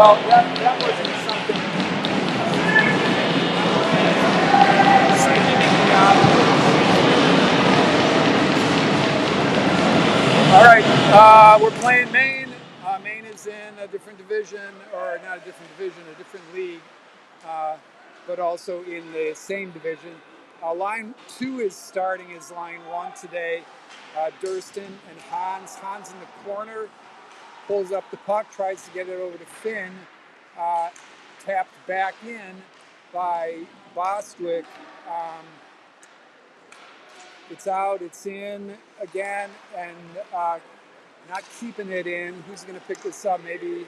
Well, that wasn't something. All right, we're playing Maine. Maine is in a different division, or not a different division, a different league, but also in the same division. Line 2 is starting as line 1 today. Durston and Hans. Hans in the corner, pulls up the puck, tries to get it over to Finn. Tapped back in by Bostwick. It's out, it's in again, and not keeping it in. Who's going to pick this up? Maybe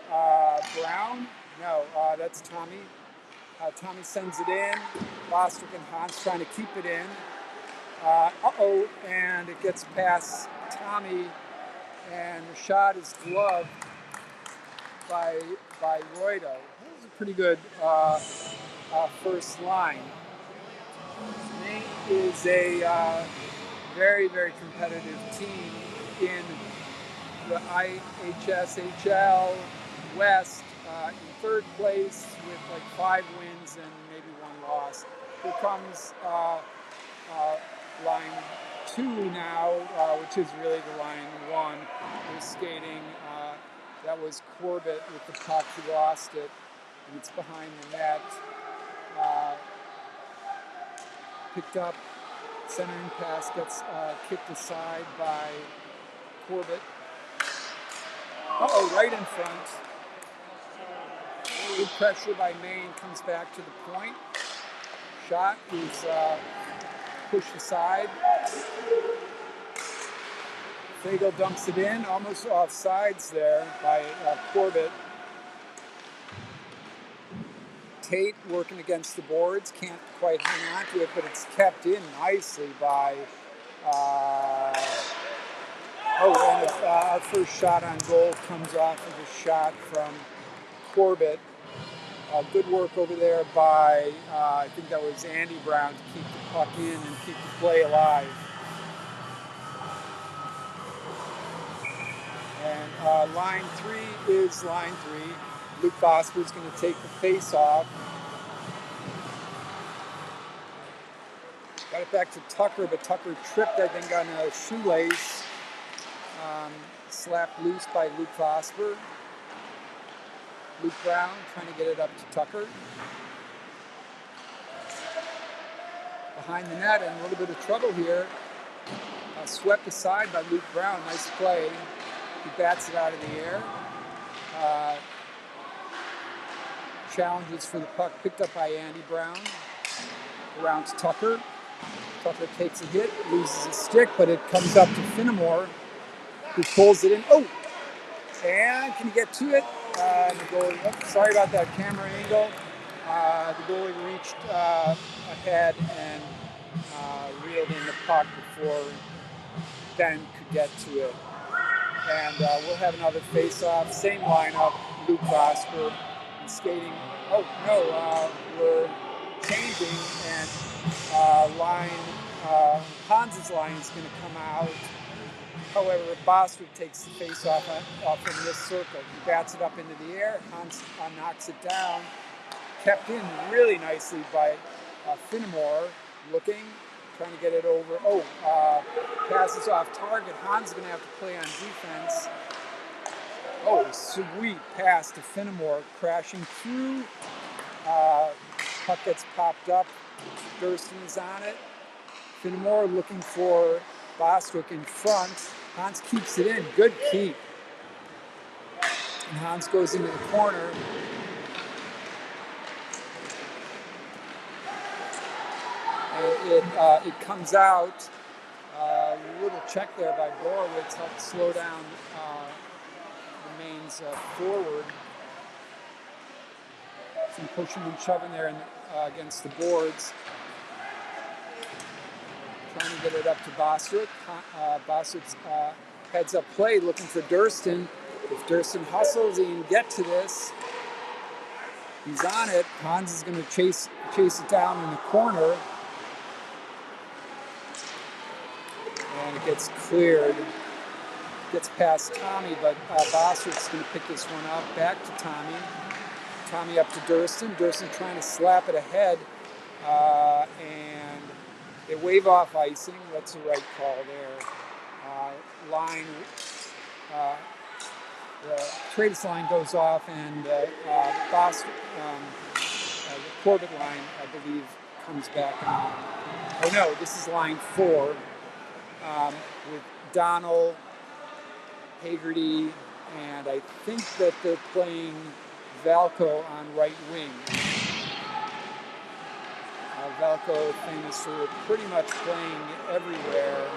Brown? No, that's Tommy. Tommy sends it in. Bostwick and Hans trying to keep it in. Uh-oh, and it gets past Tommy, and the shot is gloved by Roydo. That was a pretty good first line. Maine is a very, very competitive team in the IHSHL-WEST in third place with like 5 wins and maybe 1 loss. Here comes line 2 now, which is really the line 1. They're skating. That was Corbett with the puck. He lost it, and it's behind the net. Picked up, centering pass gets kicked aside by Corbett. Uh-oh, right in front. Good pressure by Maine, comes back to the point. Shot is pushed aside. Fagel dumps it in, almost off sides there by Corbett. Tate working against the boards, can't quite hang on to it, but it's kept in nicely by and our first shot on goal comes off of a shot from Corbett. Good work over there by, I think that was Andy Brown, to keep the puck in and keep the play alive. And line 3 is line 3. Luke Vosper's going to take the face-off. Got it back to Tucker, but Tucker tripped, I think, on a shoelace. Slapped loose by Luke Vosper. Luke Brown trying to get it up to Tucker. Behind the net and a little bit of trouble here. Swept aside by Luke Brown. Nice play. He bats it out of the air. Challenges for the puck picked up by Andy Brown. Around to Tucker. Tucker takes a hit, loses a stick, but it comes up to Finnemore, who pulls it in. Oh! And can you get to it? The goalie, sorry about that camera angle. The goalie reached ahead and reeled in the puck before Ben could get to it. And we'll have another face-off. Same lineup, Luke Vosper and skating. Oh, no, we're changing, and Hans's line is going to come out. However, Bostwick takes the face-off from this circle. He bats it up into the air. Hans knocks it down. Kept in really nicely by Finnemore, looking, trying to get it over. Oh, passes off target. Hans is going to have to play on defense. Oh, sweet pass to Finnemore, crashing through. Puck gets popped up. Durston is on it. Finnemore looking for Bostwick in front. Hans keeps it in. Good keep. And Hans goes into the corner. And it comes out. A little check there by Borowitz helped slow down the Maine's forward. Some pushing and shoving there against the boards. Trying to get it up to Bostwick. Bostwick's heads up play, looking for Durston. If Durston hustles, he can get to this. He's on it. Hans is going to chase it down in the corner. And it gets cleared gets past Tommy, but Bostwick's going to pick this one up. Back to Tommy. Tommy up to Durston. Durston trying to slap it ahead, and they wave off icing. That's the right call there. Line, the Tradus line goes off, and Bostwick, the Corbett line, I believe, comes back on. Oh no, this is line 4 with Donald, Hagerty, and I think that they're playing Valco on right wing. Valco famous for pretty much playing everywhere.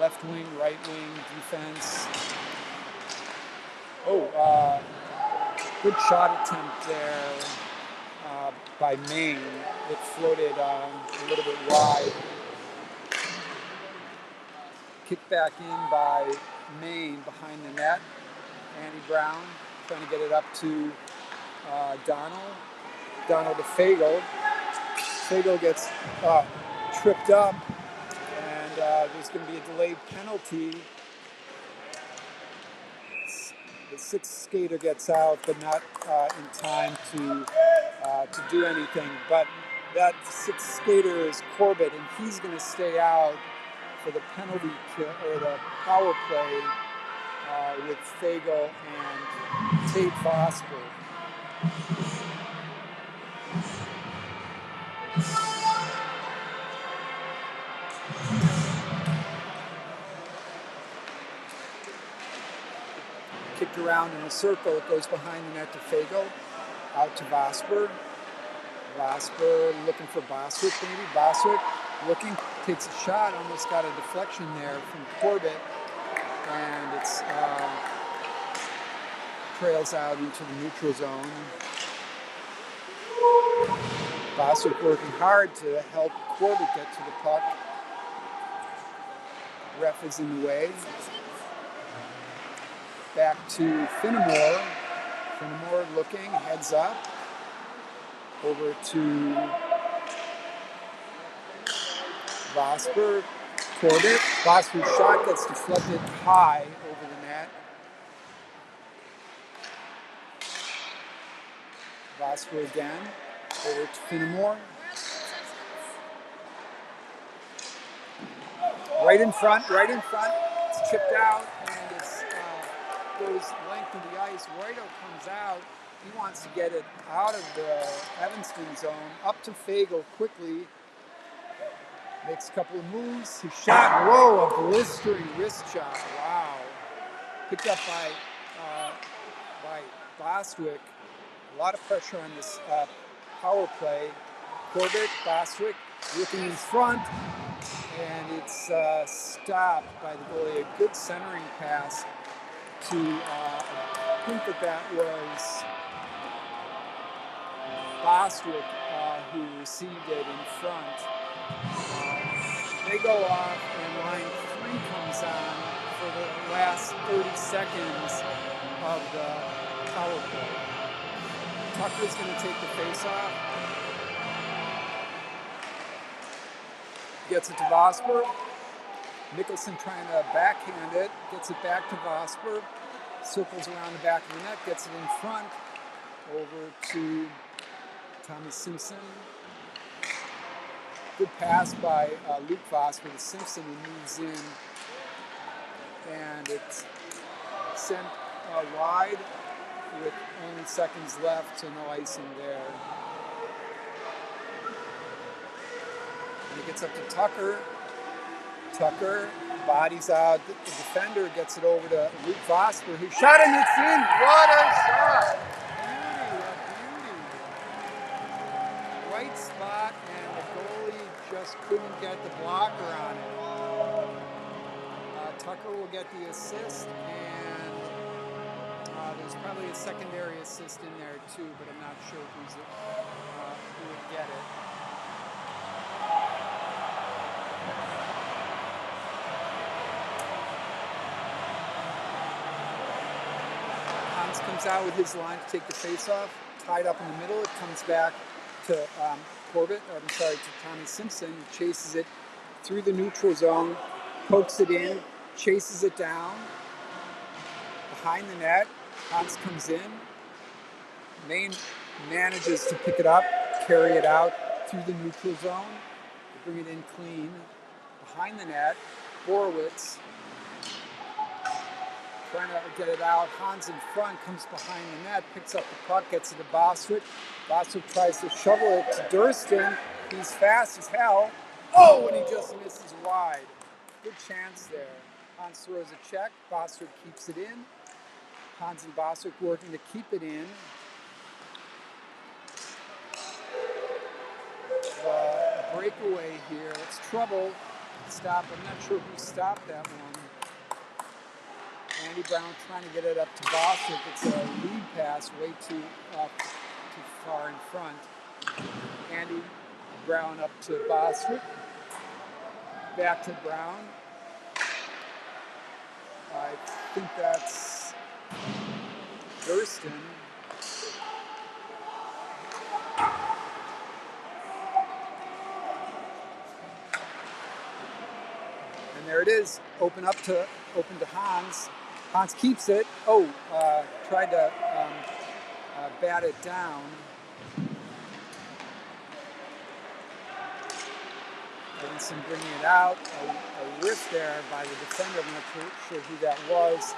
Left wing, right wing, defense. Oh, good shot attempt there by Maine. It floated a little bit wide. Kicked back in by Maine behind the net. Andy Brown trying to get it up to Donald. Donald to Fago. Fago gets tripped up, and there's going to be a delayed penalty. The 6th skater gets out, but not in time to do anything. But that 6th skater is Corbett, and he's going to stay out for the penalty kill or the power play with Fago and Tate Vosper. Kicked around in a circle, it goes behind the net to Fago, out to Vosper. Vosper looking for Bostwick, maybe. Bostwick looking, takes a shot, almost got a deflection there from Corbett, and it's trails out into the neutral zone. Bostwick working hard to help Corbett get to the puck. Ref is in the way. Back to Finnemore. Finnemore looking, heads up. Over to Vosper. Corbett. Vosper's shot gets deflected high over the net. Vosper again. Over to Finnemore. Right in front, right in front. It's chipped out, and it goes length of the ice. Roydo comes out. He wants to get it out of the Evanston zone, up to Fago quickly. Makes a couple of moves. His shot, whoa, a blistering wrist shot. Wow. Picked up by Bostwick. A lot of pressure on this power play. Corbett, Bostwick looking in front, and it's stopped by the goalie. A good centering pass to, I think that was Bostwick who received it in front. They go off, and line 3 comes on for the last 30 seconds of the power play. Tucker's going to take the face-off. Gets it to Vosper. Nicholson trying to backhand it. Gets it back to Vosper. Circles around the back of the net. Gets it in front. Over to Tommy Simpson. Good pass by Luke Vosper to Simpson, who moves in. And it's sent wide with only seconds left, so no icing there. And it gets up to Tucker. Tucker bodies out. The defender gets it over to Luke Vosper, who shot and it's in. What a shot! Beauty. Right spot, and the goalie just couldn't get the blocker on it. Tucker will get the assist, and there's probably a secondary assist in there too, but I'm not sure who would get it. Hans comes out with his line to take the face-off, tied up in the middle. It comes back to to Tommy Simpson, who chases it through the neutral zone, pokes it in, chases it down behind the net. Hans comes in. Maine manages to pick it up, carry it out through the neutral zone, bring it in clean. Behind the net, Borowitz trying to get it out. Hans in front, comes behind the net, picks up the puck, gets it to Bostwick. Bostwick tries to shovel it to Durston. He's fast as hell. Oh, and he just misses wide. Good chance there. Hans throws a check. Bostwick keeps it in. Hans and Bostwick working to keep it in. Breakaway here. It's trouble. Stop. I'm not sure who stopped that one. Andy Brown trying to get it up to Bostwick. It's a lead pass way too far in front. Andy Brown up to Bostwick. Back to Brown. I think that's Durston. And there it is. Open to Hans. Hans keeps it. Oh, tried to bat it down. Evanson bringing it out. A whiff there by the defender. I'm not sure who that was.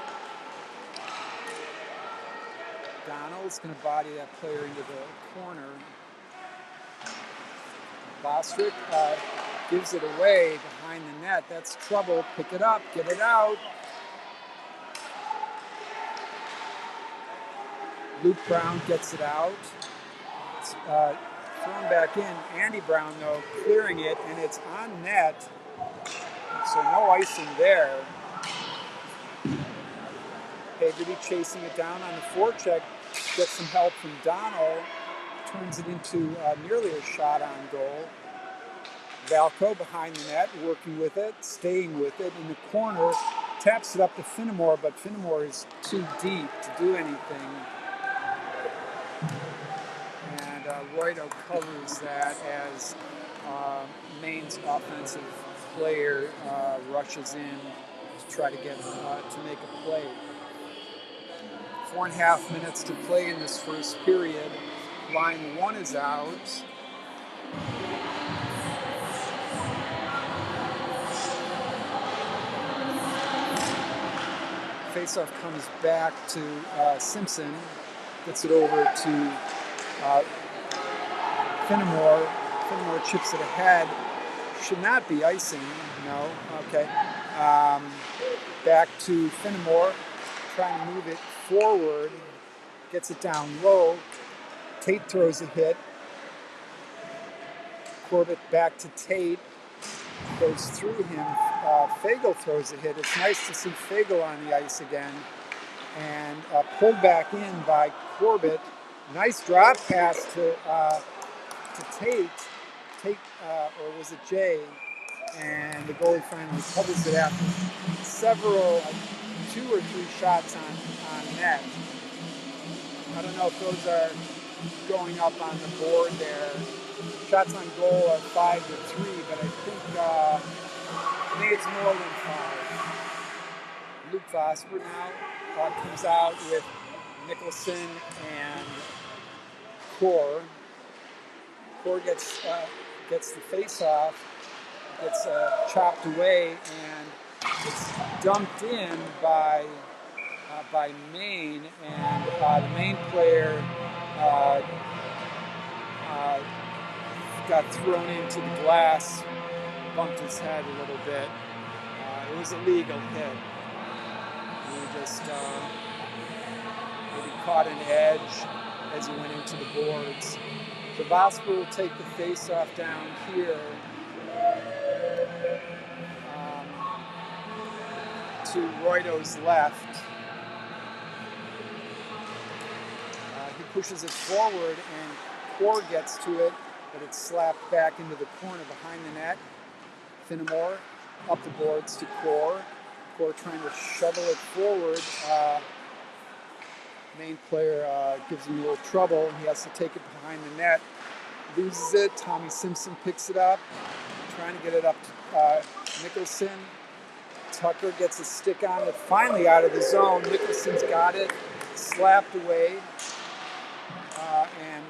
Donald's going to body that player into the corner. Bostwick gives it away behind the net. That's trouble. Pick it up. Get it out. Luke Brown gets it out. It's thrown back in. Andy Brown, though, clearing it, and it's on net. So no icing there. Hagerty chasing it down on the forecheck. Gets some help from Donald. Turns it into nearly a shot on goal. Valco behind the net, working with it, staying with it in the corner. Taps it up to Finnemore, but Finnemore is too deep to do anything. And Roydo covers that as Maine's offensive player rushes in to try to get to make a play. 4.5 minutes to play in this first period. Line 1 is out. Faceoff comes back to Simpson, gets it over to Finnemore. Finnemore chips it ahead. Should not be icing, no, okay. Back to Finnemore, trying to move it forward, gets it down low. Tate throws a hit. Corbett back to Tate, goes through him. Fagel throws a hit. It's nice to see Fagel on the ice again. And pulled back in by Corbett. Nice drop pass to Tate. Tate, or was it Jay? And the goalie finally covers it after several, 2 or 3 shots on net. I don't know if those are going up on the board there. Shots on goal are 5 to 3, but I think it's more than 5. Luke Vosper now comes out with Nicholson and Core. Core gets the face-off, gets chopped away, and it's dumped in by Maine, and the Maine player got thrown into the glass, bumped his head a little bit. It was a legal hit. He just maybe caught an edge as he went into the boards. So Vosper will take the face-off down here to Roydo's left. He pushes it forward, and Core gets to it, but it's slapped back into the corner behind the net. Finnemore up the boards to Core. Core trying to shovel it forward. Main player gives him a little trouble. He has to take it behind the net. Loses it. Tommy Simpson picks it up. Trying to get it up to Nicholson. Tucker gets a stick on it, finally out of the zone. Nicholson's got it, slapped away, and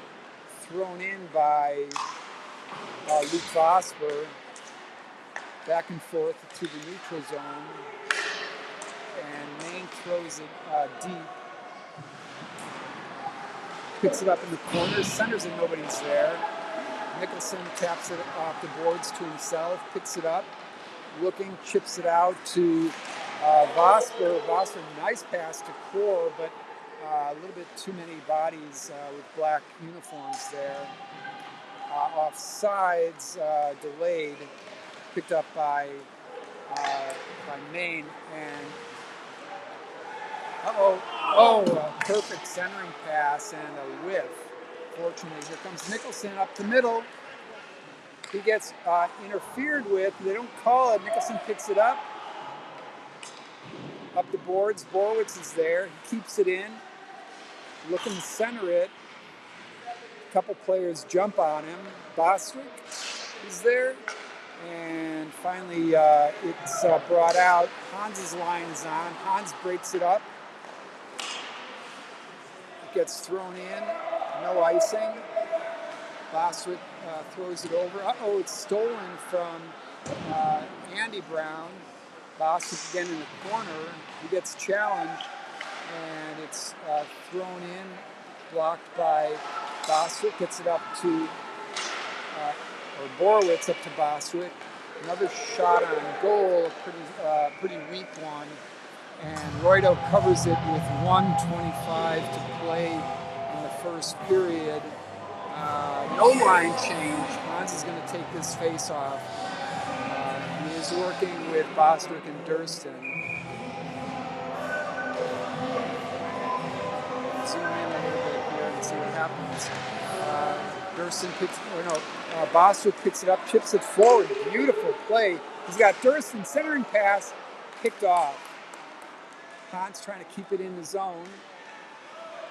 thrown in by Luke Vosper. Back and forth to the neutral zone. And Maine throws it deep. Picks it up in the corner, centers it, nobody's there. Nicholson taps it off the boards to himself, picks it up, looking, chips it out to Vosper. Vosper, nice pass to Core, but a little bit too many bodies with black uniforms there. Offsides, delayed, picked up by Maine, and a perfect centering pass and a whiff. Fortunately, here comes Nicholson up the middle. He gets interfered with. They don't call it. Nicholson picks it up the boards. Borowitz is there. He keeps it in, looking to center it. A couple players jump on him. Bostwick is there. And finally, it's brought out. Hans's line is on. Hans breaks it up. It gets thrown in. No icing. Bostwick throws it over. It's stolen from Andy Brown. Bostwick again in the corner. He gets challenged, and it's thrown in, blocked by Bostwick. Gets it up to, or Borowitz up to Bostwick. Another shot on goal, a pretty weak one. And Roydo covers it with 1:25 to play in the first period. No line change. Hans is going to take this face off. He is working with Bostwick and Durston. Zoom in a little bit here and see what happens. Bostwick picks it up, chips it forward. Beautiful play. He's got Durston centering pass, picked off. Hans trying to keep it in the zone.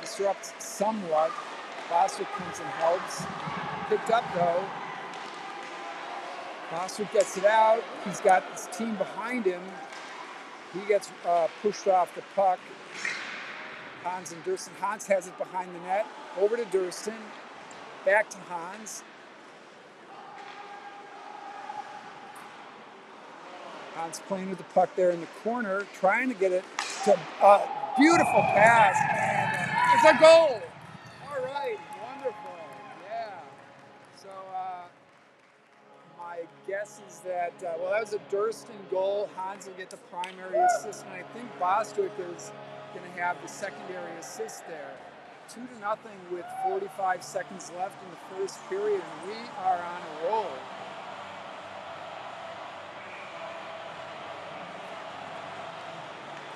Disrupts somewhat. Bostwick comes and helps. Picked up though. Bostwick gets it out. He's got his team behind him. He gets pushed off the puck. Hans and Durston. Hans has it behind the net. Over to Durston. Back to Hans. Hans playing with the puck there in the corner, trying to get it to beautiful pass. And it's a goal. All right, wonderful. Yeah. So my guess is that, that was a Durston goal. Hans will get the primary assist, and I think Bostwick is going to have the secondary assist there. 2-0 with 45 seconds left in the first period, and we are on a roll.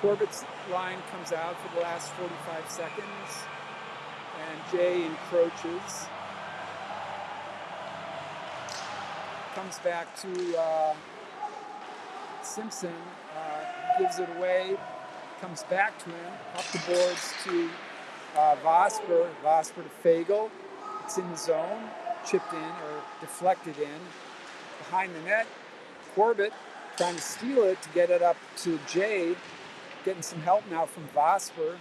Corbett's line comes out for the last 45 seconds, and Jay encroaches. Comes back to Simpson, gives it away, comes back to him, up the boards to Vosper to Fagel. It's in the zone, chipped in or deflected in. Behind the net, Corbett trying to steal it to get it up to Jay. Getting some help now from Vosper.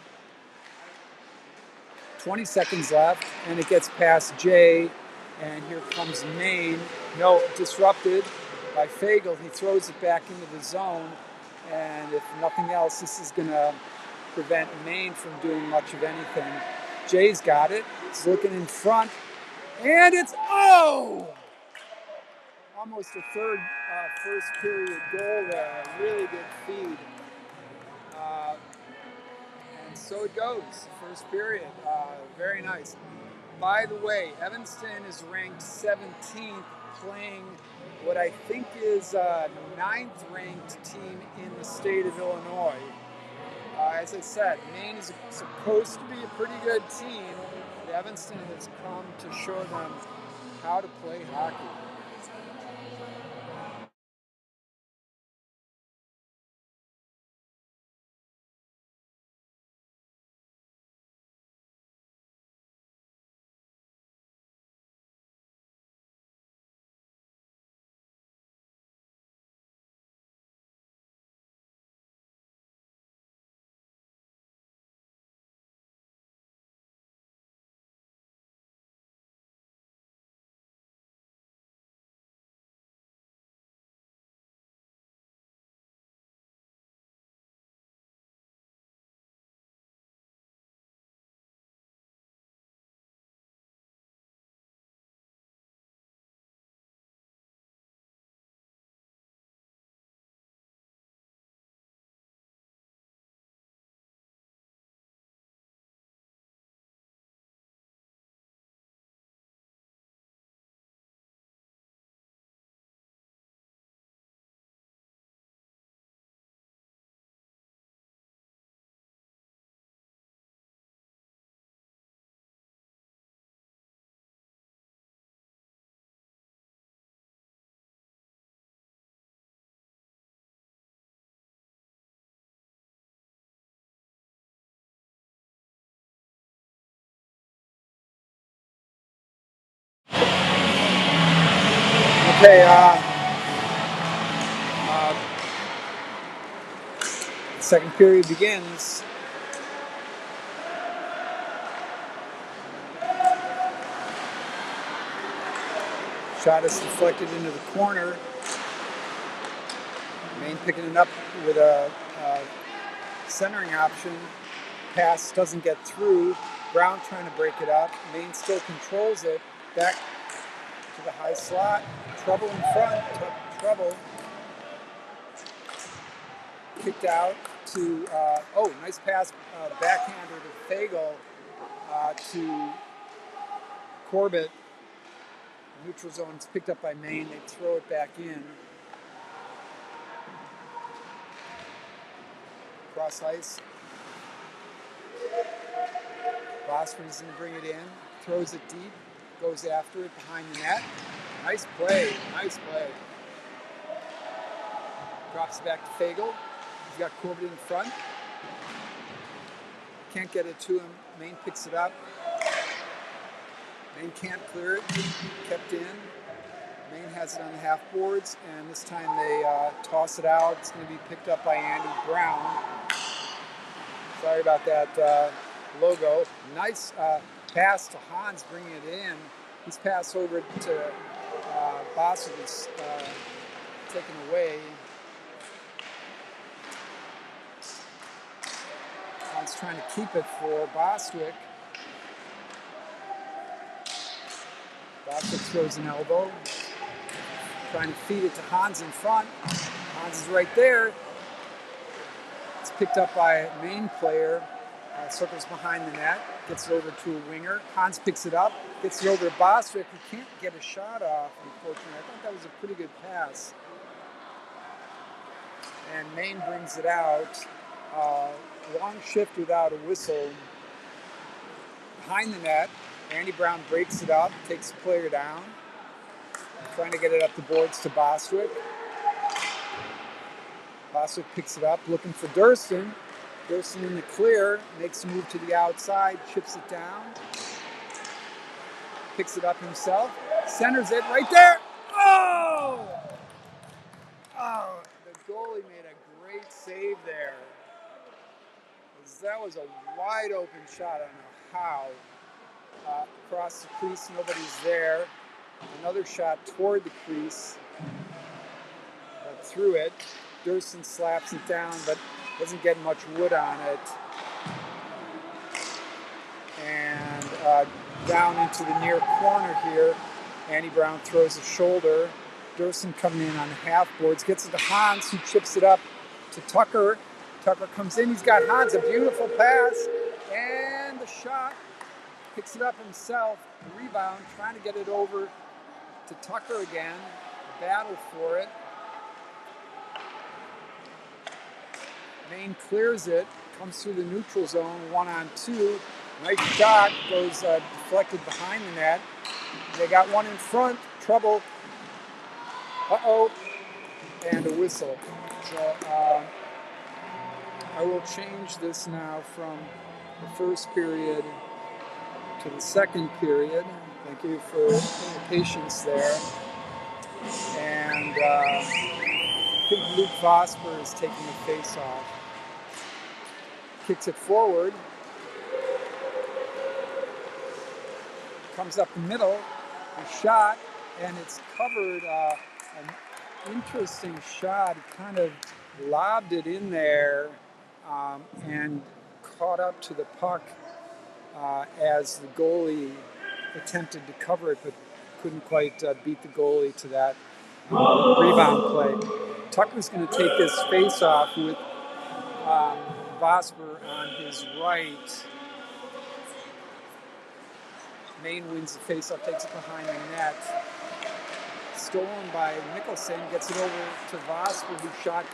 20 seconds left, and it gets past Jay, and here comes Maine. No, disrupted by Fagel. He throws it back into the zone, and if nothing else, this is going to prevent Maine from doing much of anything. Jay's got it. He's looking in front, and it's almost a third first period goal there. A really good feed. And so it goes, first period. Very nice. By the way, Evanston is ranked 17th, playing what I think is a 9th ranked team in the state of Illinois. As I said, Maine is supposed to be a pretty good team, but Evanston has come to show them how to play hockey. Okay, second period begins. Shot is deflected into the corner. Maine picking it up with a centering option. Pass doesn't get through. Brown trying to break it up. Maine still controls it. Back to the high slot. Trouble in front. Trouble. Kicked out to, nice pass, backhander to Fagel, to Corbett. Neutral zone is picked up by Maine. They throw it back in. Cross ice. Bosford is going to bring it in. Throws it deep. Goes after it behind the net. Nice play. Nice play. Drops it back to Fagel. He's got Corbett in front. Can't get it to him. Maine picks it up. Maine can't clear it. Kept in. Maine has it on the half boards, and this time they toss it out. It's going to be picked up by Andy Brown. Sorry about that logo. Nice pass to Hans, bringing it in. His pass over to Boswick is taken away. Hans trying to keep it for Boswick. Boswick throws an elbow. Trying to feed it to Hans in front. Hans is right there. It's picked up by a Maine player. Circles behind the net. Gets it over to a winger. Hans picks it up. Gets it over to Boswick, who can't get a shot off, unfortunately. I thought that was a pretty good pass. And Maine brings it out. Long shift without a whistle. Behind the net, Andy Brown breaks it up, takes the player down. Trying to get it up the boards to Boswick. Boswick picks it up, looking for Durston. Durston in the clear, makes a move to the outside, chips it down. Picks it up himself, centers it right there. Oh! Oh, the goalie made a great save there. That was a wide open shot. I don't know how. Across the crease, nobody's there. Another shot toward the crease, but through it. Durston slaps it down, but doesn't get much wood on it. And down into the near corner here, Andy Brown throws a shoulder. Durston coming in on the half boards, gets it to Hans, who chips it up to Tucker. Tucker comes in, he's got Hans, a beautiful pass, and the shot. Picks it up himself, the rebound, trying to get it over to Tucker again. Battle for it. Maine clears it, comes through the neutral zone, 1-on-2. Nice shot, goes deflected behind the net. They got one in front, trouble. Uh-oh, and a whistle. So I will change this now from the first period to the second period. Thank you for your patience there. And I think Luke Vosper is taking the face off. Kicks it forward. Comes up the middle. A shot, and it's covered. An interesting shot. He kind of lobbed it in there and caught up to the puck as the goalie attempted to cover it, but couldn't quite beat the goalie to that rebound play. Tucker's going to take this face-off with Vosper on his right. Maine wins the face-off, takes it behind the net. Stolen by Nicholson, gets it over to Vosper, who shot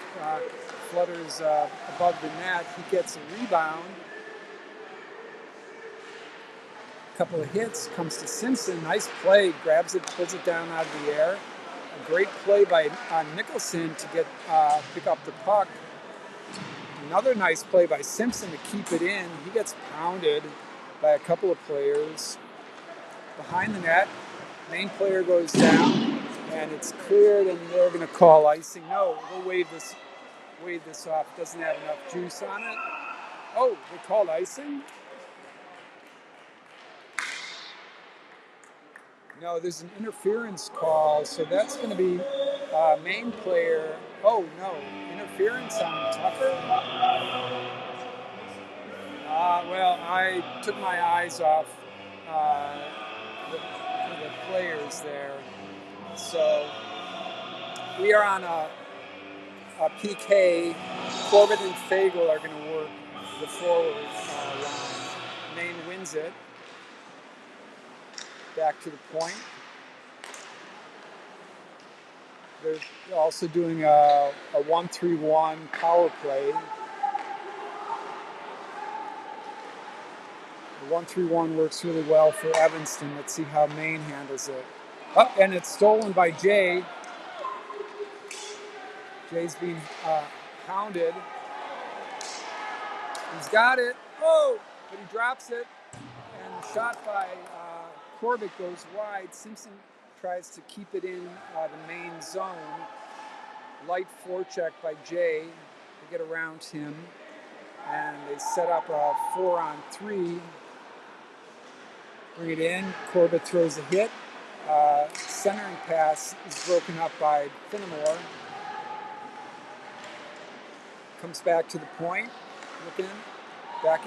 flutters above the net. He gets a rebound. A couple of hits, comes to Simpson. Nice play, grabs it, pulls it down out of the air. A great play by Nicholson to get pick up the puck. Another nice play by Simpson to keep it in. He gets pounded by a couple of players. Behind the net, main player goes down, and it's cleared, and they're going to call icing. No, we'll wave this off. It doesn't have enough juice on it. Oh, they called icing? No, there's an interference call, so that's going to be main player. Oh no, interference on Tucker? Well, I took my eyes off the players there. So we are on a PK. Corbett and Fagel are going to work the forward line. Maine wins it. Back to the point. They're also doing a 1-3-1 power play. The 1-3-1 works really well for Evanston. Let's see how Maine handles it. Oh, and it's stolen by Jay. Jay's being hounded. He's got it. Oh, but he drops it. And the shot by Corbett goes wide. Simpson tries to keep it in the main zone. Light forecheck by Jay. They get around him. And they set up a 4-on-3. Bring it in. Corbett throws a hit. Centering pass is broken up by Finnemore. Comes back to the point. Looking. Back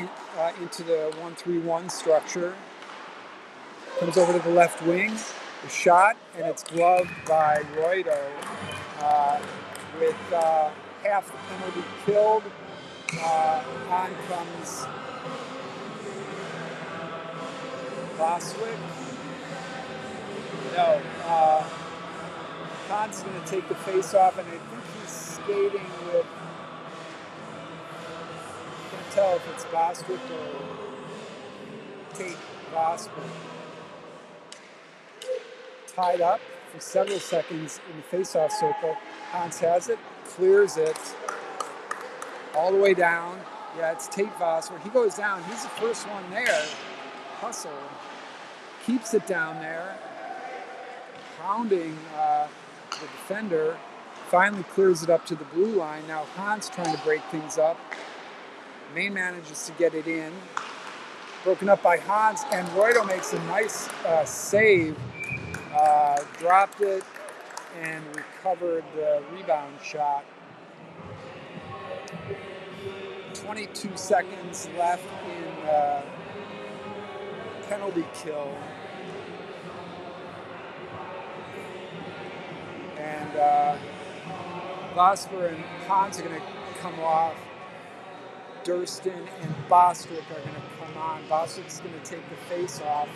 into the 1-3-1 structure. Comes over to the left wing. The shot, and it's gloved by Roydo with half the penalty killed. On comes Boswick. No, Hahn's going to take the face off, and I think he's skating with, I can't tell if it's Boswick or Tate Boswick. Tied up for several seconds in the face-off circle. Hans has it, clears it all the way down. Yeah, it's Tate Vosser. He goes down. He's the first one there. Hustle. Keeps it down there. Pounding the defender. Finally clears it up to the blue line. Now Hans trying to break things up. Maine manages to get it in. Broken up by Hans, and Roydo makes a nice save. Dropped it and recovered the rebound shot. 22 seconds left in penalty kill. And Vosper and Hans are going to come off. Durston and Bostwick are going to come on. Bostwick's going to take the face off.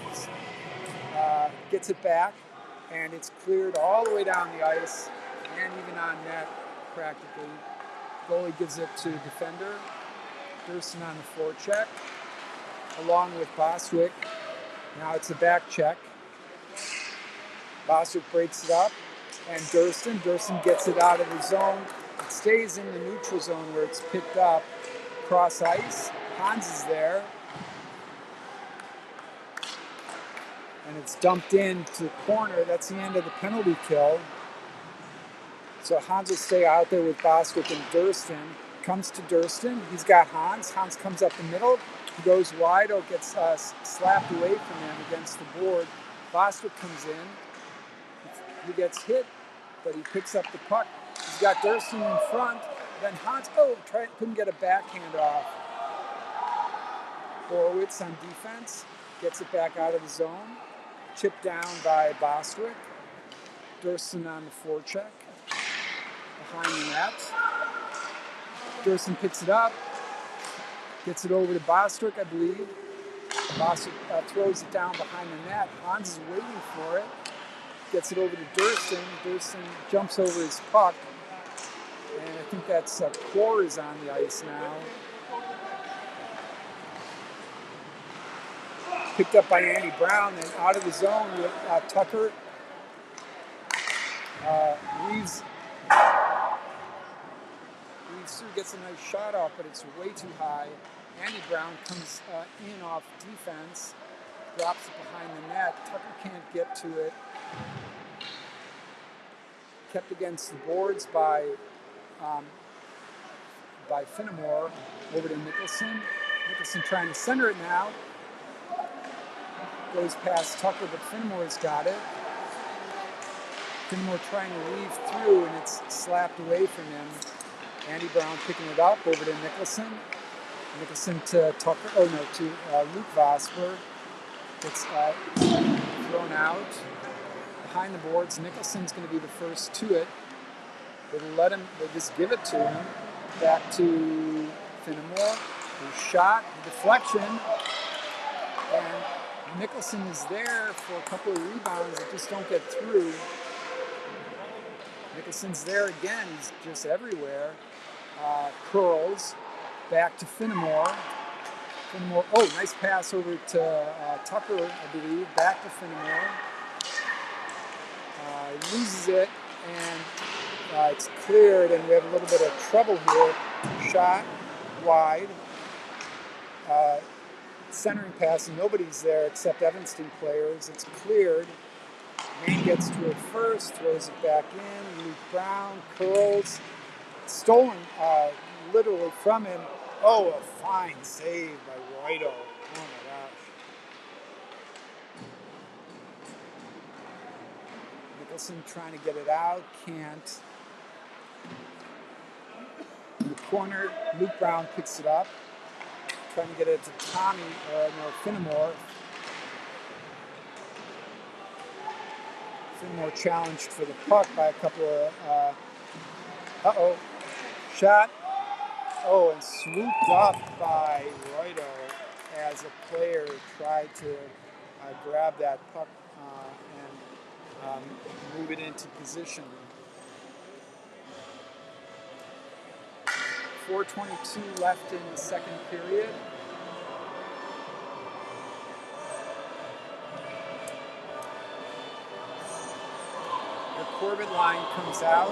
Gets it back, and it's cleared all the way down the ice and even on net practically. Goalie gives it to defender. Durston on the forecheck, along with Bostwick. Now it's a back check. Bostwick breaks it up, and Durston gets it out of the zone. It stays in the neutral zone where it's picked up. Cross ice. Hans is there. And it's dumped into the corner. That's the end of the penalty kill. So Hans will stay out there with Bostwick and Durston. Comes to Durston. He's got Hans. Hans comes up the middle. He goes wide. Or gets slapped away from him against the board. Bostwick comes in. He gets hit, but he picks up the puck. He's got Durston in front. Then Hans, couldn't get a backhand off. Horowitz on defense. Gets it back out of the zone. Chipped down by Bostwick. Durston on the forecheck. Behind the net. Durston picks it up. Gets it over to Bostwick, I believe. Bostwick throws it down behind the net. Hans is waiting for it. Gets it over to Durston. Durston jumps over his puck. And I think that's Core is on the ice now. Picked up by Andy Brown, and out of the zone with Tucker. Reeves gets a nice shot off, but it's way too high. Andy Brown comes in off defense, drops it behind the net. Tucker can't get to it. kept against the boards by Finnemore over to Nicholson. Nicholson trying to center it now. Goes past Tucker, but Finnemore's got it. Finnemore trying to weave through, and it's slapped away from him. Andy Brown picking it up over to Nicholson. Nicholson to Tucker, to Luke Vosper. It's thrown out behind the boards. Nicholson's going to be the first to it. They just give it to him. Back to Finnemore. The shot, the deflection, and Nicholson is there for a couple of rebounds that just don't get through. Nicholson's there again. He's just everywhere. Curls back to Finnemore. Finnemore. Oh, nice pass over to Tucker, I believe. Back to Finnemore. He loses it, and it's cleared, and we have a little bit of trouble here. Shot wide. Centering pass, and nobody's there except Evanston players. It's cleared. Maine gets to it first, throws it back in. Luke Brown curls. Stolen literally from him. Oh, a fine save by Roydo. Oh my gosh. Nicholson trying to get it out, can't. In the corner, Luke Brown picks it up. Trying to get it to Finnemore. Finnemore challenged for the puck by a couple of, shot. Oh, and swooped up by Roydo as a player tried to grab that puck and move it into position. 4:22 left in the second period. The Corbett line comes out.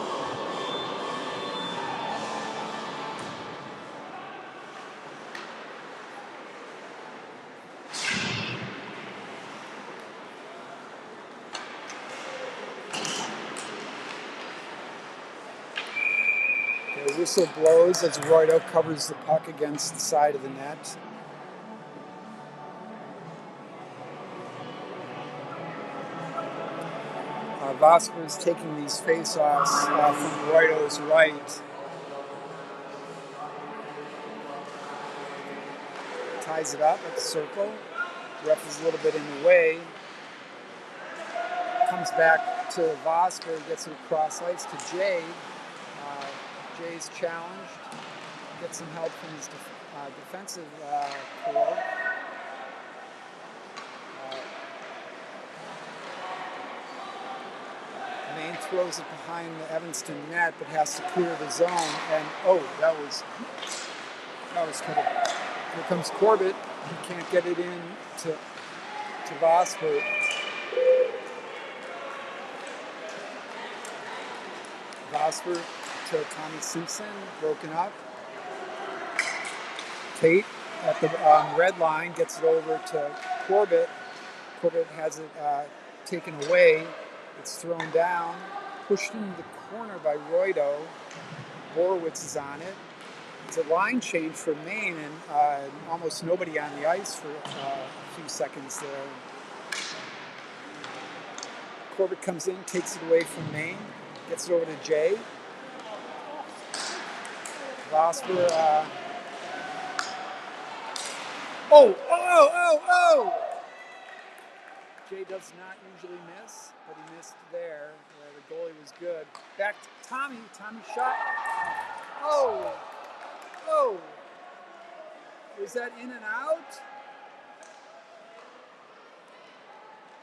The whistle blows as Roydo covers the puck against the side of the net. Vosper is taking these face-offs from Roydo's right. Ties it up at the circle. Ref is a little bit in the way. Comes back to Vosper, gets it across ice to Jay. Jay's challenged, gets some help from his defensive core. Maine throws it behind the Evanston net, but has to clear the zone. And that was trouble. Here comes Corbett. He can't get it in to Vosper. Vosper to Tommy Simpson, broken up. Tate at the red line gets it over to Corbett. Corbett has it taken away. It's thrown down, pushed into the corner by Roydo. Borowitz is on it. It's a line change for Maine, and almost nobody on the ice for a few seconds there. Corbett comes in, takes it away from Maine, gets it over to Jay. Vosper, Jay does not usually miss, but he missed there. The goalie was good. Back to Tommy. Tommy shot. Was that in and out?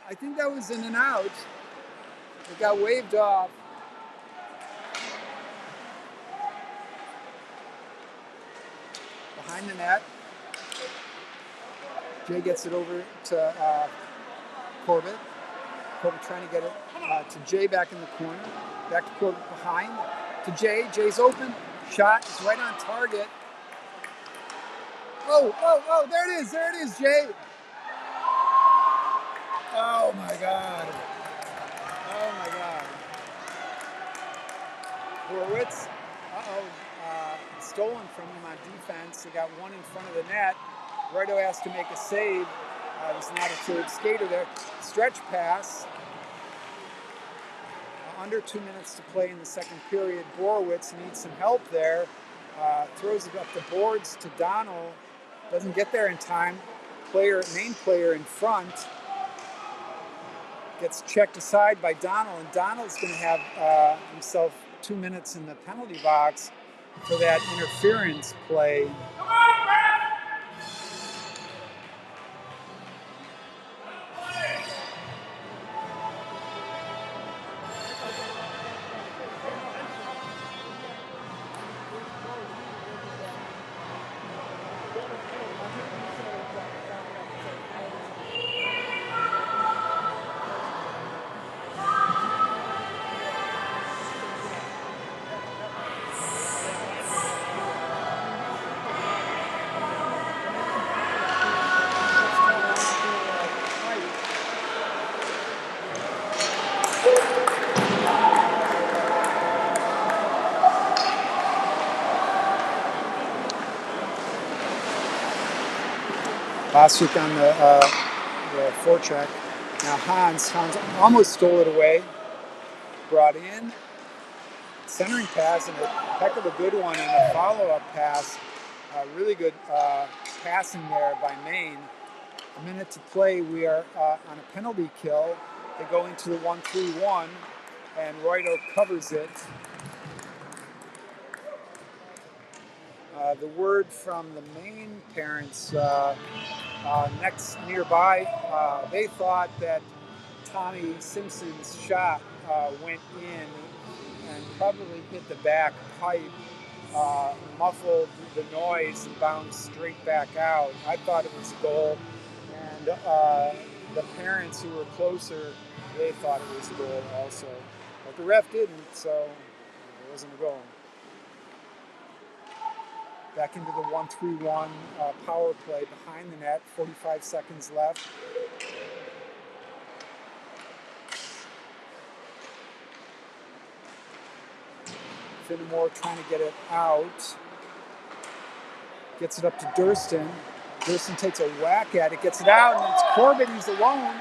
I think that was in and out. It got waved off. Behind the net. Jay gets it over to Corbett. Corbett trying to get it to Jay back in the corner. Back to Corbett behind. To Jay. Jay's open. Shot is right on target. There it is. There it is, Jay. Oh, my God. stolen from them on defense. They got one in front of the net. Roito has to make a save. There's not a third skater there. Stretch pass. Under 2 minutes to play in the second period. Borowitz needs some help there. Throws it up the boards to Donald. Doesn't get there in time. Main player in front gets checked aside by Donald, and Donald's going to have himself 2 minutes in the penalty box for that interference play. Boswick on the forecheck. Now Hans almost stole it away. Brought in. Centering pass and a heck of a good one, and a follow-up pass. Really good passing there by Maine. A minute to play. We are on a penalty kill. They go into the 1-3-1, and Roito covers it. The word from the Maine parents next nearby, they thought that Tommy Simpson's shot went in and probably hit the back pipe, muffled the noise and bounced straight back out. I thought it was a goal, and the parents who were closer, they thought it was a goal also. But the ref didn't, so it wasn't a goal. Back into the 1-3-1 power play behind the net, 45 seconds left. Finnemore trying to get it out. Gets it up to Durston. Durston takes a whack at it, gets it out, and it's Corbett, he's alone.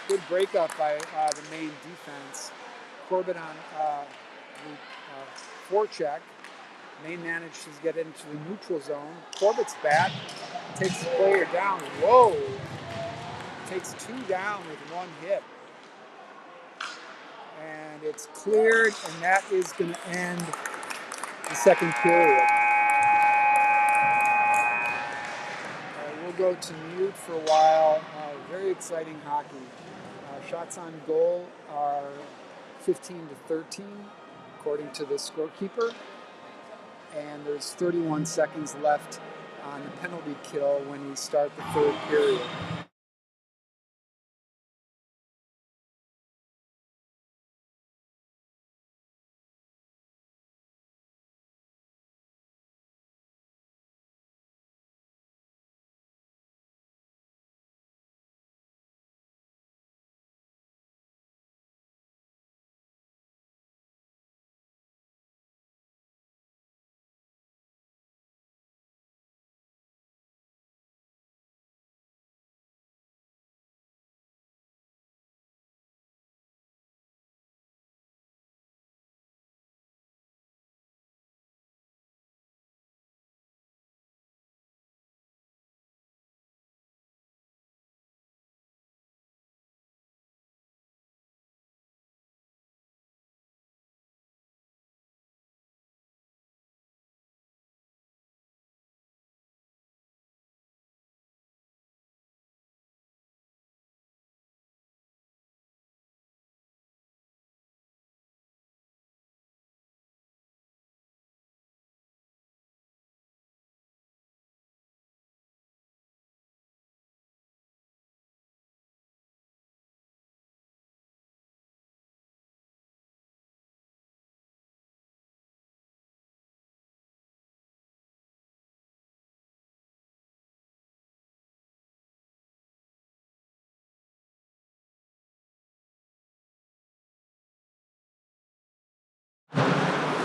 Good breakup by the Maine defense. Corbett on the forecheck. Maine manages to get into the neutral zone. Corbett's back, takes the player down. Whoa! Takes two down with one hit. And it's cleared, and that is going to end the second period. We'll go to mute for a while. Very exciting hockey. Shots on goal are 15-13, according to the scorekeeper. And there's 31 seconds left on the penalty kill when we start the third period.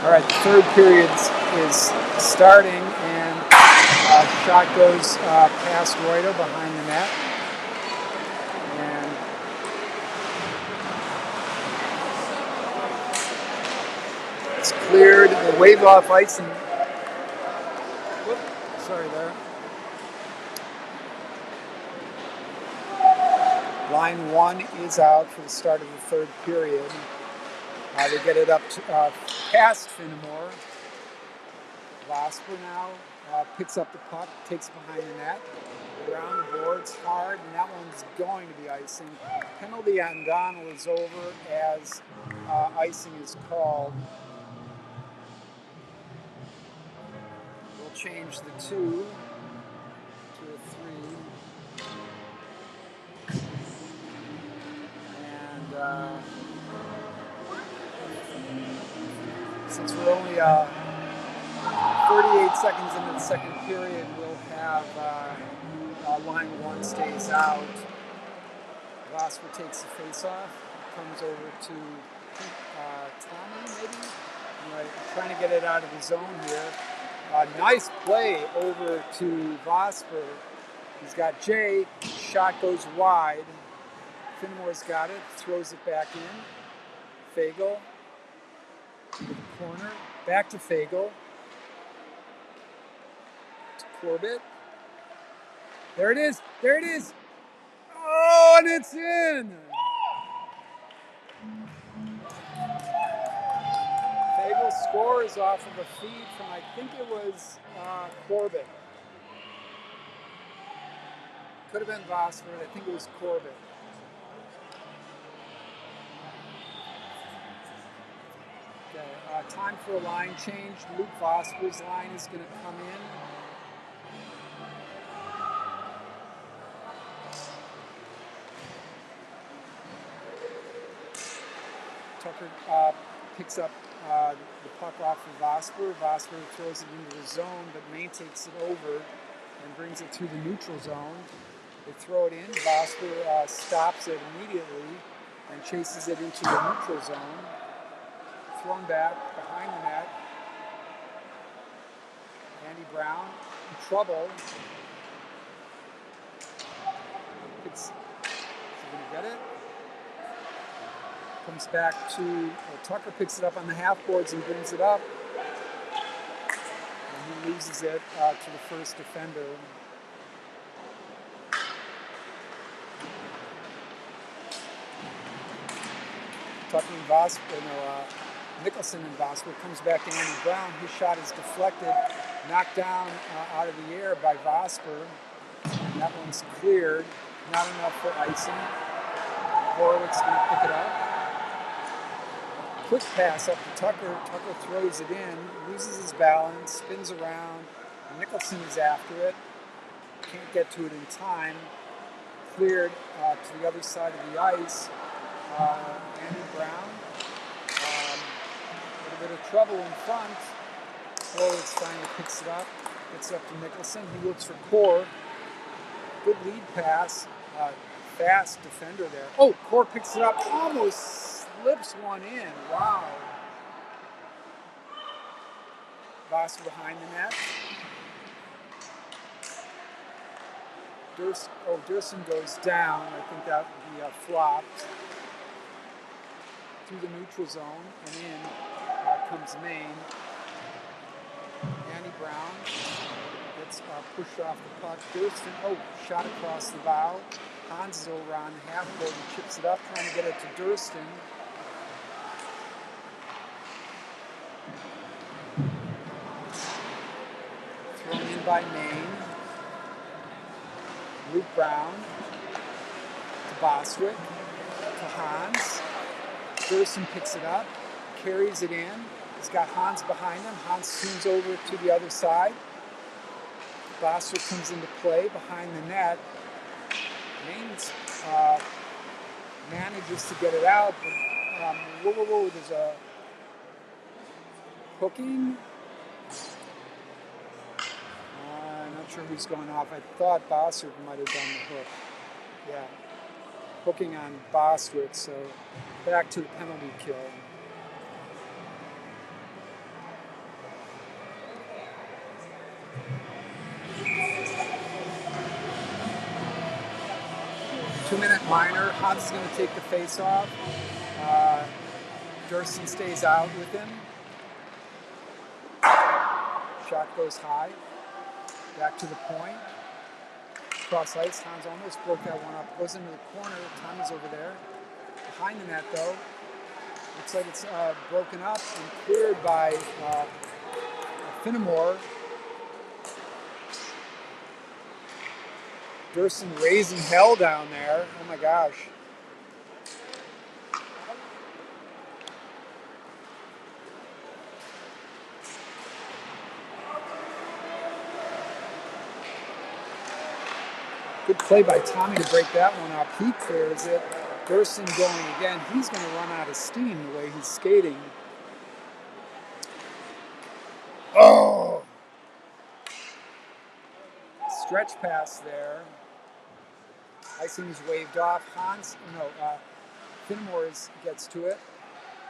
All right, the third period is starting, and shot goes past Reuter behind the net. And it's cleared. They wave off icing. Whoop, sorry there. Line one is out for the start of the third period. They get it up to, past Fenimore. Vosper now picks up the puck, takes it behind the net, around the boards, hard, and that one's going to be icing. Penalty on Donald is over as icing is called. We'll change the 2 to a 3. And since we're only 38 seconds into the second period, we'll have line one stays out. Vosper takes the face-off, comes over to Tommy, maybe? Anyway, trying to get it out of the zone here. Nice play over to Vosper. He's got Jay, shot goes wide. Finmore's got it, throws it back in. Fagel, to the corner, back to Fagel. To Corbett. There it is, there it is! Oh, and it's in! Fagel scores off of a feed from, I think it was Corbett. Could have been Vosper, I think it was Corbett. Okay, time for a line change. Luke Vosper's line is going to come in. Tucker picks up the puck off of Vosper. Vosper throws it into the zone, but Maine takes it over and brings it to the neutral zone. They throw it in. Vosper stops it immediately and chases it into the neutral zone. Thrown back behind the net. Andy Brown in trouble. Is he going to get it? Comes back to, Tucker picks it up on the half boards and brings it up. And he loses it to the first defender. Tucker and Vosper, Nicholson and Vosper comes back to Andy Brown. His shot is deflected, knocked down out of the air by Vosper. And that one's cleared. Not enough for icing. Horowitz going to pick it up. Quick pass up to Tucker. Tucker throws it in, loses his balance, spins around. Nicholson is after it. Can't get to it in time. Cleared to the other side of the ice. Andy Brown. A little bit of trouble in front. Horowitz finally picks it up. Gets it up to Nicholson. He looks for Core. Good lead pass. Fast defender there. Oh, Core picks it up. Almost slips one in. Wow. Vosper behind the net. Durson goes down. I think that would be flopped. Through the neutral zone and in comes Maine. Andy Brown gets pushed off the puck. Durston, shot across the bow. Hans is over on the half board and chips it up, trying to get it to Durston. Thrown in by Maine. Luke Brown to Bostwick to Hans. Durston picks it up, carries it in. He's got Hans behind him. Hans swings over to the other side. Bostwick comes into play behind the net. Maine manages to get it out, but there's a hooking. I'm not sure who's going off. I thought Bostwick might have done the hook. Yeah, hooking on Bostwick, so back to the penalty kill. Two-minute minor. Hans is going to take the face off. Durston stays out with him. Shot goes high. Back to the point. Cross ice. Hans almost broke that one up. Goes into the corner. Tommy's over there. Behind the net, though. Looks like it's broken up and cleared by Finnemore. Durston raising hell down there. Oh my gosh. Good play by Tommy to break that one up. He clears it. Durston going again. He's going to run out of steam the way he's skating. Oh! Stretch pass there. Icing is waved off. Finnemore gets to it.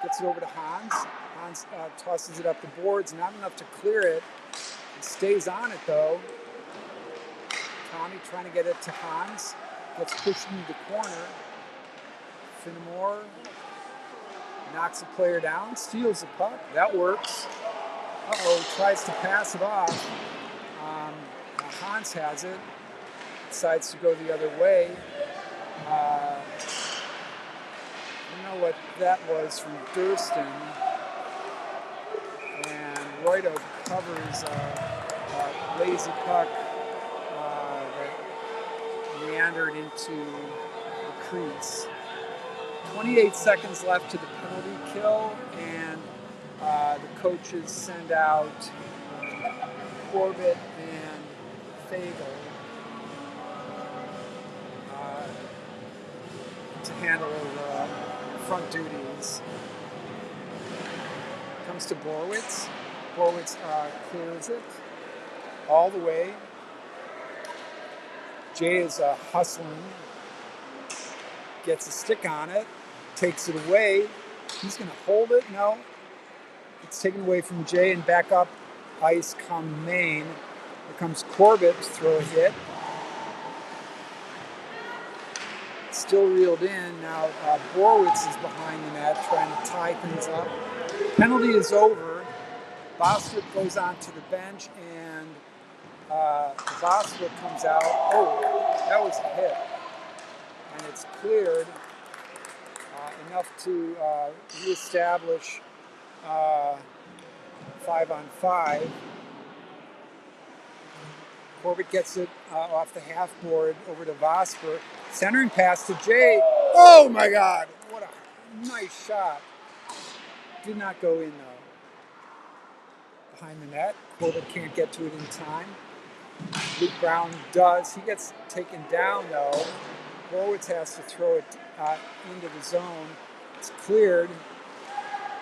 Gets it over to Hans. Hans tosses it up the boards. Not enough to clear it. He stays on it though. Tommy trying to get it to Hans. Gets pushed into the corner. Finnemore knocks the player down. Steals the puck. That works. Uh-oh. Tries to pass it off. Hans has it. Decides to go the other way. I don't know what that was from Durston. And Roydo covers a lazy puck that meandered into the crease. 28 seconds left to the penalty kill, and the coaches send out Corbett and Fagel to handle the front duties. Comes to Borowitz. Borowitz clears it all the way. Jay is hustling. Gets a stick on it. Takes it away. He's going to hold it. No. It's taken away from Jay, and back up ice come Maine. Here comes Corbett to throw a hit. Still reeled in. Now Borowitz is behind the net trying to tie things up. Penalty is over. Bostwick goes onto the bench, and Bostwick comes out. Oh, that was a hit. And it's cleared enough to reestablish 5-on-5. Corbett gets it off the half board over to Vosper. Centering pass to Jay. Oh my God! What a nice shot. Did not go in though. Behind the net. Corbett can't get to it in time. Luke Brown does. He gets taken down though. Borowitz has to throw it into the zone. It's cleared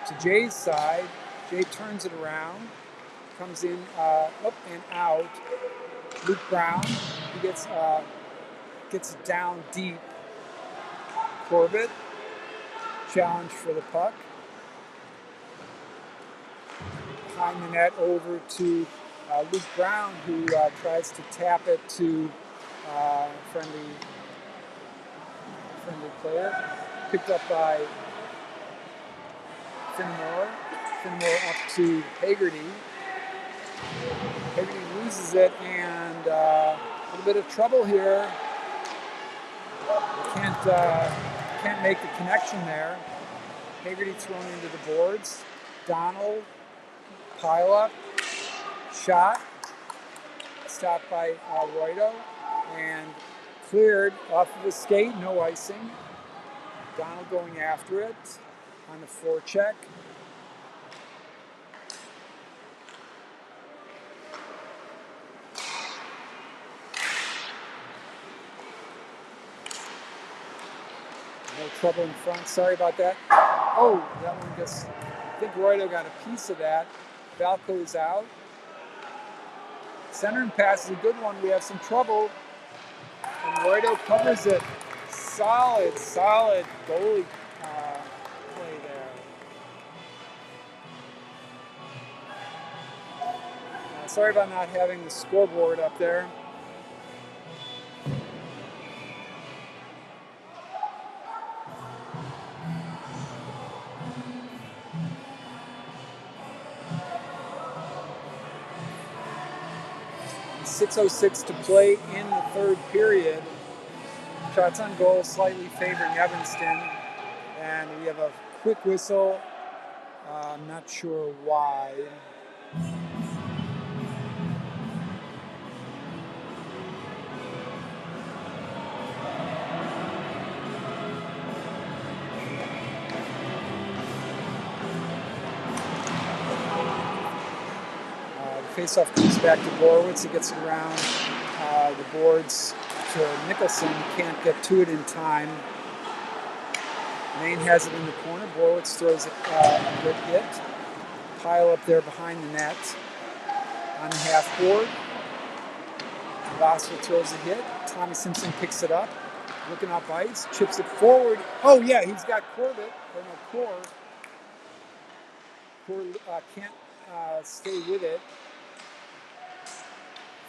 to Jay's side. Jay turns it around. Comes in up and out. Luke Brown, he gets it down deep. Corbett, challenge for the puck. Behind the net over to Luke Brown, who tries to tap it to friendly player. Picked up by Finnemore. Finnemore up to Hagerty. Hagerty loses it, and a little bit of trouble here. Can't make the connection there. Hagerty thrown into the boards. Donald, pile up, shot, stopped by Roydo, and cleared off of the skate, no icing. Donald going after it on the forecheck. No trouble in front. Sorry about that. Oh, that one just, I think Roydo got a piece of that. Valco's out. Centering pass is a good one. We have some trouble. And Roydo covers it. Solid goalie play there. Sorry about not having the scoreboard up there. .606 to play in the third period. Shots on goal slightly favoring Evanston, and we have a quick whistle. I'm not sure why. The faceoff comes back to Borowitz. He gets it around the boards to Nicholson. Can't get to it in time. Maine has it in the corner. Borowitz throws it a good hit. Pile up there behind the net. On the half board. Vosper throws a hit. Tommy Simpson picks it up. Looking up ice. Chips it forward. Oh yeah, he's got Corbett. Or no, Core. Core can't stay with it.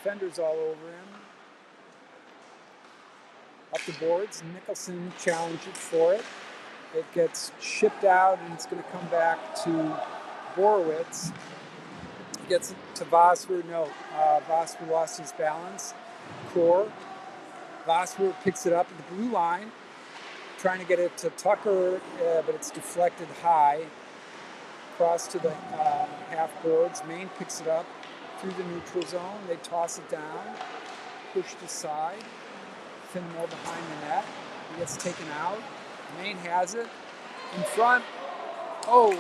Defenders all over him. Up the boards. Nicholson challenges for it. It gets shipped out and it's going to come back to Borowitz. Gets it to Vosper. No, Vosper lost his balance. Core. Vosper picks it up at the blue line. Trying to get it to Tucker, but it's deflected high. Across to the half boards. Maine picks it up through the neutral zone. They toss it down. Pushed aside. Finmore behind the net. He gets taken out. Maine has it. In front. Oh,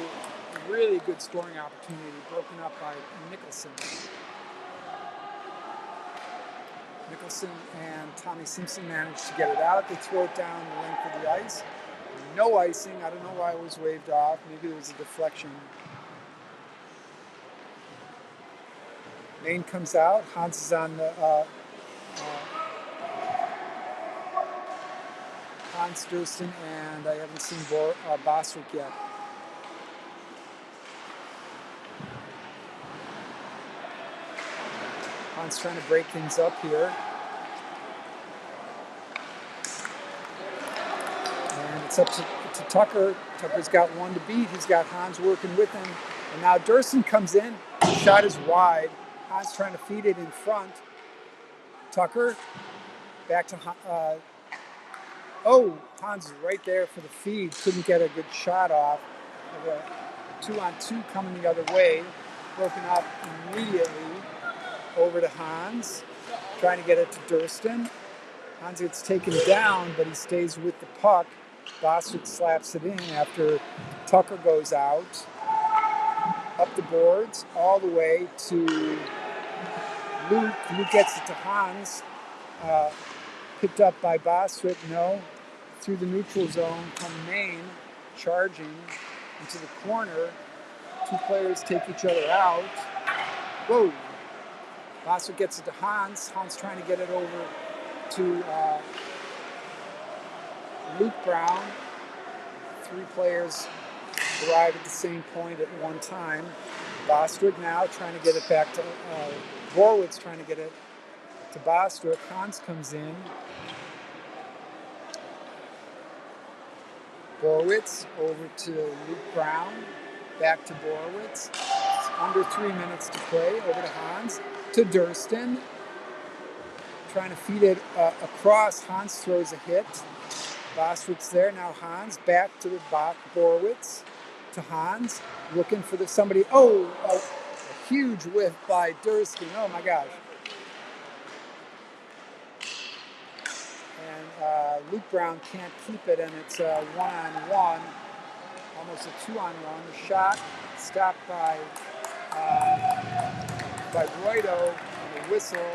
really good scoring opportunity. Broken up by Nicholson. Nicholson and Tommy Simpson managed to get it out. They throw it down the length of the ice. No icing. I don't know why it was waved off. Maybe it was a deflection. Maine comes out. Hans is on the Hans Durston, and I haven't seen Bostwick yet. Hans trying to break things up here. And it's up to Tucker. Tucker's got one to beat. He's got Hans working with him. And now Durston comes in. The shot is wide. Hans trying to feed it in front. Tucker back to Hans is right there for the feed. Couldn't get a good shot off. 2-on-2 coming the other way. Broken up immediately. Over to Hans. Trying to get it to Durston. Hans gets taken down, but he stays with the puck. Bostwick slaps it in after Tucker goes out. Up the boards, all the way to Luke. Luke gets it to Hans. Picked up by Bostwick. No. Through the neutral zone come Maine, charging into the corner. Two players take each other out. Whoa. Bostwick gets it to Hans. Hans trying to get it over to Luke Brown. Three players arrive at the same point at one time. Bostwick now trying to get it back to Borowitz, trying to get it to Bostwick. Hans comes in. Borowitz over to Luke Brown. Back to Borowitz. It's under 3 minutes to play. Over to Hans. To Durston. Trying to feed it across. Hans throws a hit. Bostwick's there. Now Hans back to the Borowitz. To Hans. Looking for somebody. Oh, a huge whiff by Durston. Oh my gosh. And Luke Brown can't keep it, and it's a 1-on-1. Almost a 2-on-1. The shot stopped by Roido and a whistle.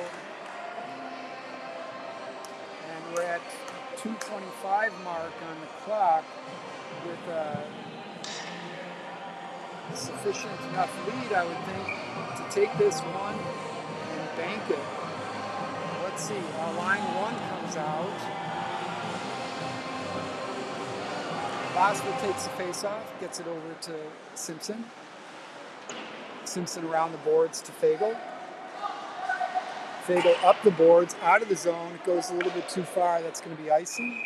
And we're at 2:25 mark on the clock with a sufficient enough lead, I would think, to take this one and bank it. Let's see, line one comes out. Boswell takes the face-off, gets it over to Simpson. Simpson around the boards to Fagel. Fago up the boards, out of the zone. It goes a little bit too far. That's going to be icing.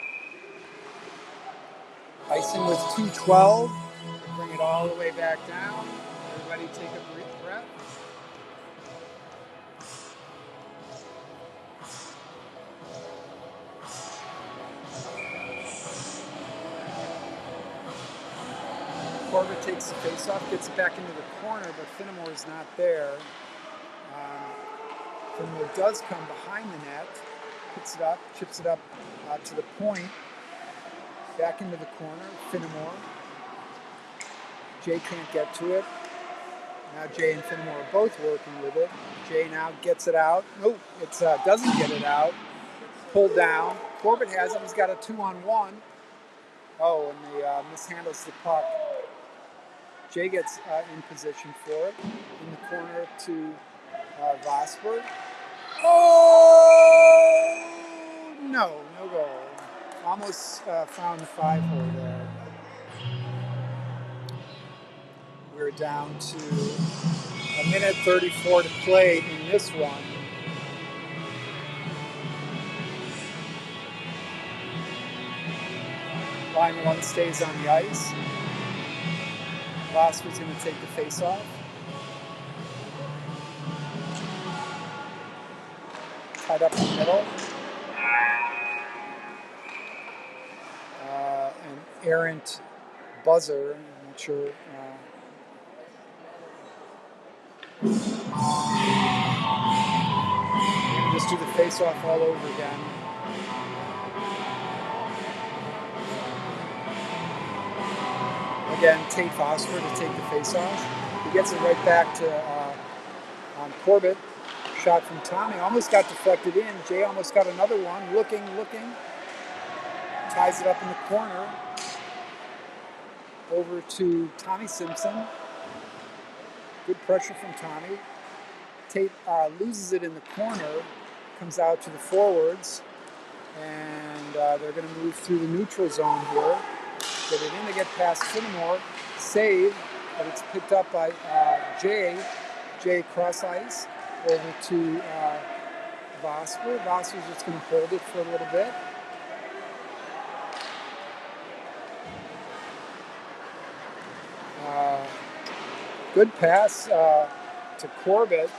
Icing was 212. Bring it all the way back down. Everybody take a brief breath. Corbett takes the face-off, gets it back into the corner, but Finnemore is not there. Finnemore does come behind the net, picks it up, chips it up to the point, back into the corner. Finnemore. Jay can't get to it. Now Jay and Finnemore are both working with it. Jay now gets it out. Nope, it doesn't get it out. Pulled down. Corbett has it. He's got a 2-on-1. Oh, and he mishandles the puck. Jay gets in position for it. In the corner to Vosper. Oh! No goal. Almost found the 5-hole there. We're down to 1:34 to play in this one. Line 1 stays on the ice. Vosper's going to take the face-off. Tied up in the middle. An errant buzzer. I'm not sure. Just do the face-off all over again. Again, Tate Vosper to take the face-off. He gets it right back to Corbett. Shot from Tommy. Almost got deflected in. Jay almost got another one. Looking. Ties it up in the corner. Over to Tommy Simpson. Good pressure from Tommy. Tate loses it in the corner. Comes out to the forwards. And they're going to move through the neutral zone here. Get it in to get past Finnemore. Save, but it's picked up by Jay. Jay cross ice over to Vosper. Vosper's just going to hold it for a little bit. Good pass to Corbett.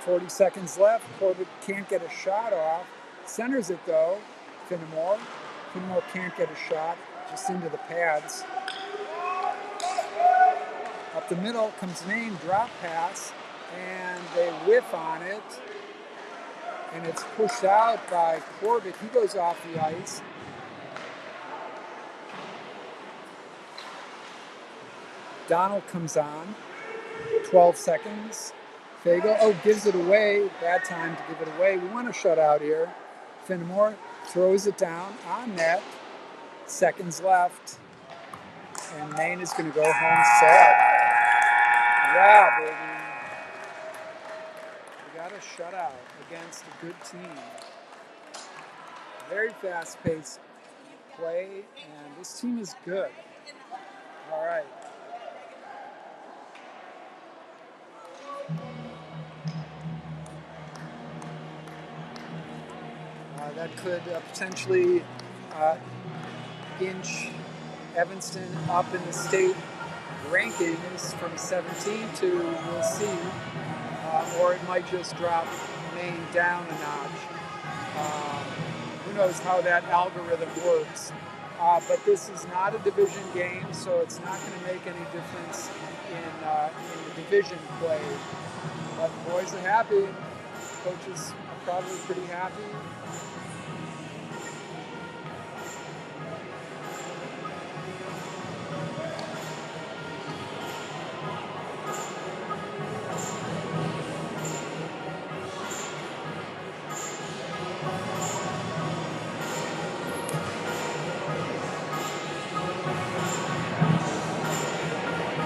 40 seconds left. Corbett can't get a shot off. Centers it though. Finnemore. Finnemore can't get a shot. Just into the pads. Up the middle comes Maine, drop pass, and they whiff on it. And it's pushed out by Corbett. He goes off the ice. Donald comes on. 12 seconds. Fago, gives it away. Bad time to give it away. We want to shut out here. Finnemore throws it down on net. Seconds left. And Maine is going to go home sad. Yeah, baby. We got a shutout against a good team. Very fast-paced play, and this team is good. All right. That could potentially inch Evanston up in the state rankings from 17 to, we'll see, or it might just drop Maine down a notch. Who knows how that algorithm works. But this is not a division game, so it's not going to make any difference in the division play. But the boys are happy. Coaches are probably pretty happy.